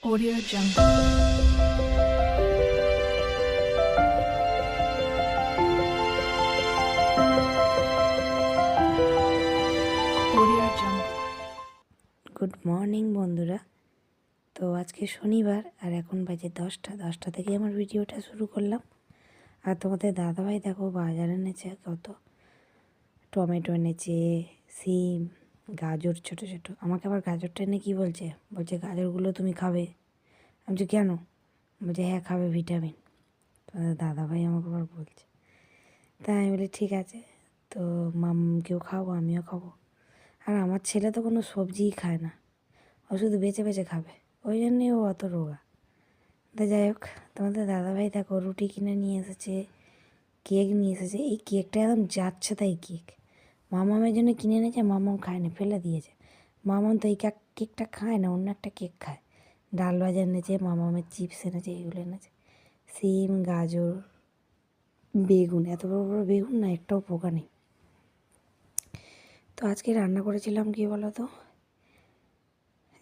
Audio Jungle. Audio Jungle. Good morning বন্ধুরা। তো আজকে শনিবার আর এখন বাজে 10টা থেকে আমার ভিডিওটা শুরু করলাম। আর তোমাদের দাদাভাই দেখো বাজার এনেছে, কত টমেটো এনেছে, সিম, গাজর ছোট ছোট। আমাকে আবার গাজরটা এনে কী বলছে, গাজরগুলো তুমি খাবে। আমি বলছি কেন? বলছে হ্যাঁ খাবে, ভিটামিন। তোমাদের দাদাভাই আমাকে আবার বলছে। তাই আমি বলি ঠিক আছে, তো মামকেও খাবো আমিও খাবো। আর আমার ছেলে তো কোনো সবজিই খায় না, ও শুধু বেছে বেছে খাবে, ওই জন্যই ও অত রোগা। তো যাই হোক, তোমাদের দাদাভাই দেখো রুটি কিনে নিয়ে এসেছে, কেক নিয়ে এসেছে। এই কেকটা একদম যাচ্ছে তাই কেক। মামামের জন্য কিনে এনেছে, মামাম খায়নি, ফেলে দিয়েছে। মামাম তো এই কেকটা খায় না, অন্য একটা কেক খায়। ডাল ভাজা এনেছে, মামামের চিপস এনেছে, এগুলো এনেছে। সিম, গাজর, বেগুন, এত বড় বড় বেগুন না, একটাও পোকা নেই। তো আজকে রান্না করেছিলাম কি বলো তো,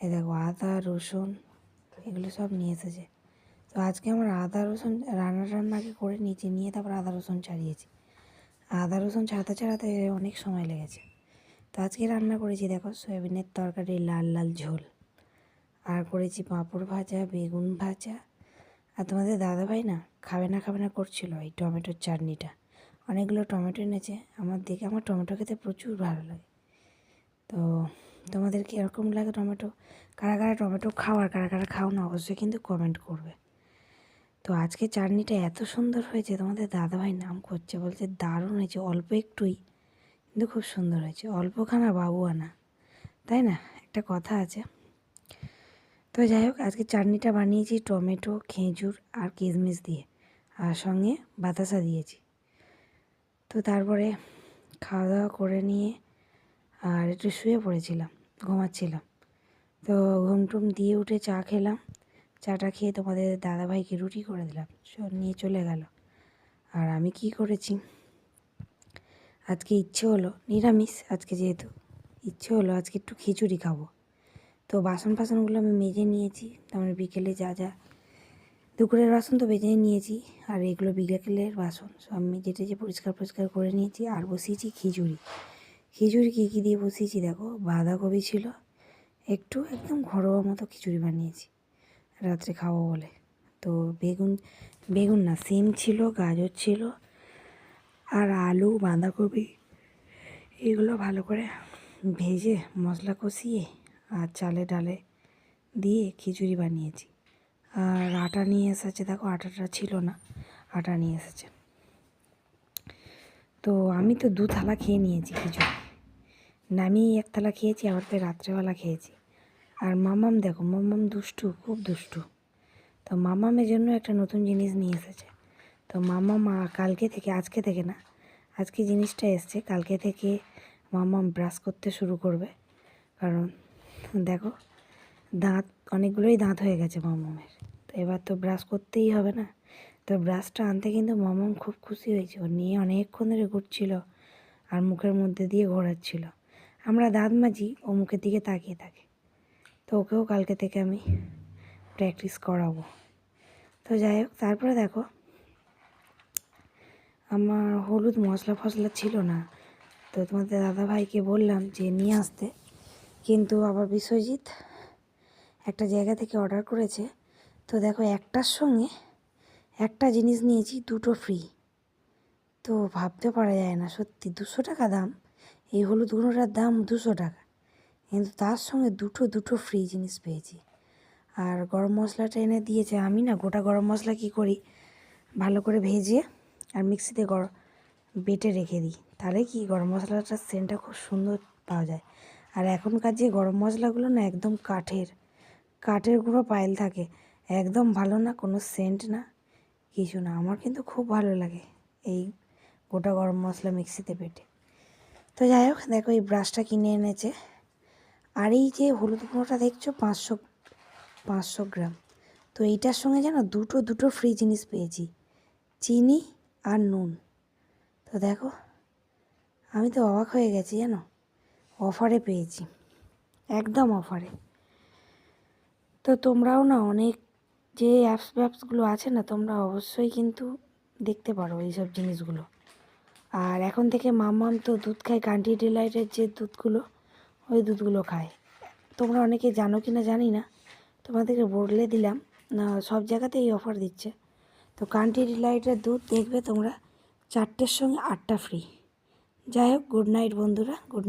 এই দেখো আদা রসুন এগুলো সব নিয়ে এসেছে। তো আজকে আমার আদা রসুন রান্না আগে করে নিয়েছি, নিয়ে তারপর আদা রসুন ছাড়িয়েছি। আদা রসুন ছাড়াতে অনেক সময় লেগেছে। তো আজকে রান্না করেছি দেখো সয়াবিনের তরকারি, লাল লাল ঝোল, আর করেছি পাঁপড় ভাজা, বেগুন ভাজা। আর তোমাদের দাদাভাই না খাবে না করছিল এই টমেটোর চাটনিটা। অনেকগুলো টমেটো এনেছে, আমার টমেটো খেতে প্রচুর ভালো লাগে। তো তোমাদের কীরকম লাগে টমেটো, কারা কারা টমেটো খাও আর কারা কারা খাও না অবশ্যই কিন্তু কমেন্ট করবে। তো আজকে চাটনিটা এত সুন্দর হয়েছে, তোমাদের দাদাভাই নাম করছে, বলছে দারুণ হয়েছে, অল্প একটুই কিন্তু খুব সুন্দর হয়েছে, অল্প খানা বাবু আনা, তাই না? একটা কথা আছে। তো যাই হোক, আজকে চাটনিটা বানিয়েছি টমেটো, খেজুর আর কিশমিশ দিয়ে, আর সঙ্গে বাতাসা দিয়েছি। তো তারপরে খাওয়া দাওয়া করে নিয়ে আর একটু শুয়ে পড়েছিলাম, ঘুমাচ্ছিলাম। তো ঘুমটুম দিয়ে উঠে চা খেলাম, চাটা খেয়ে তোমাদের দাদাভাইকে রুটি করে দিলাম, নিয়ে চলে গেল। আর আমি কি করেছি, আজকে ইচ্ছে হলো নিরামিষ, আজকে যেহেতু ইচ্ছে হলো আজকে একটু খিচুড়ি খাবো। তো বাসনগুলো আমি মেজে নিয়েছি, তারপরে বিকেলে যা যা দুপুরের বাসন তো বেজে নিয়েছি, আর এগুলো বিকেলের বাসন সব মেজে টেজে পরিষ্কার করে নিয়েছি। আর বসিয়েছি খিচুড়ি কী কী দিয়ে বসিয়েছি দেখো, বাঁধাকপি ছিল একটু, একদম ঘরোয়া মতো খিচুড়ি বানিয়েছি রাত্রে খাবো বলে। তো বেগুন না, সিম ছিল, গাজর ছিল, আর আলু, বাঁধাকপি, এগুলো ভালো করে ভেজে মশলা কষিয়ে আর চালে ডালে দিয়ে খিচুড়ি বানিয়েছি। আর আটা নিয়ে এসেছে দেখো, আটাটা ছিল না, আটা নিয়ে এসেছে। তো আমি তো 2 থালা খেয়ে নিয়েছি খিচুড়ি, নামিয়ে 1 থালা খেয়েছি, আবার ফের রাত্রেবেলা খেয়েছি। আর মামাম দেখো, মামাম দুষ্টু, খুব দুষ্টু। তো মামামের জন্য একটা নতুন জিনিস নিয়ে এসেছে। তো মামাম কালকে থেকে, আজকে থেকে না, আজকে জিনিসটা এসছে, কালকে থেকে মামাম ব্রাশ করতে শুরু করবে। কারণ দেখো অনেকগুলোই দাঁত হয়ে গেছে মামামের, তো এবার তো ব্রাশ করতেই হবে না। তো ব্রাশটা আনতে কিন্তু মামাম খুব খুশি হয়েছে, ও নিয়ে অনেকক্ষণ ধরে ঘুরছিল আর মুখের মধ্যে দিয়ে ঘোরাচ্ছিল। আমরা দাঁত মাজি, ও মুখের দিকে তাকিয়ে থাকে। তো ওকেও কালকে থেকে আমি প্র্যাকটিস করাবো। তো যাই হোক, তারপরে দেখো আমার হলুদ মশলা ফসলা ছিল না, তো তোমাদের দাদাভাইকে বললাম যে নিয়ে আসতে, কিন্তু আবার বিশ্বজিৎ একটা জায়গা থেকে অর্ডার করেছে। তো দেখো একটার সঙ্গে একটা জিনিস নিয়েছি, 2টো ফ্রি। তো ভাবতে পারা যায় না, সত্যি 200 টাকা দাম, এই হলুদ গুঁড়োটার দাম 200 টাকা, কিন্তু তার সঙ্গে দুটো ফ্রি জিনিস পেয়েছি। আর গরম মশলাটা এনে দিয়েছে। আমি না গোটা গরম মশলা কী করি, ভালো করে ভেজে আর মিক্সিতে বেটে রেখে দিই, তাহলে কি গরম মশলাটার সেন্টটা খুব সুন্দর পাওয়া যায়। আর এখনকার যে গরম মশলাগুলো না, একদম কাঠের গুঁড়ো পাইল থাকে, একদম ভালো না, কোনো সেন্ট না, কিছু না। আমার কিন্তু খুব ভালো লাগে এই গোটা গরম মশলা মিক্সিতে বেটে। তো যাই হোক, দেখো এই ব্রাশটা কিনে এনেছে। আর এই যে হলুদ গুঁড়োটা দেখছো, 500 গ্রাম। তো এইটার সঙ্গে যেন দুটো ফ্রি জিনিস পেয়েছি, চিনি আর নুন। তো দেখো আমি তো অবাক হয়ে গেছি জানো, অফারে পেয়েছি, একদম অফারে। তো তোমরাও না অনেক যে অ্যাপসগুলো আছে না, তোমরা অবশ্যই কিন্তু দেখতে পারো এইসব জিনিসগুলো। আর এখন থেকে মাম্মাম তো দুধ খায়, কান্ট্রি ডিলাইটের যে দুধগুলো, ওই দুধগুলো খায়। তোমরা অনেকে জানো কি না জানি না, তোমাদেরকে বলে দিলাম না, সব জায়গাতে এই অফার দিচ্ছে। তো কান্ট্রি ডিলাইটের দুধ দেখবে তোমরা 4টের সঙ্গে 8টা ফ্রি। যাই হোক, গুড নাইট বন্ধুরা, গুড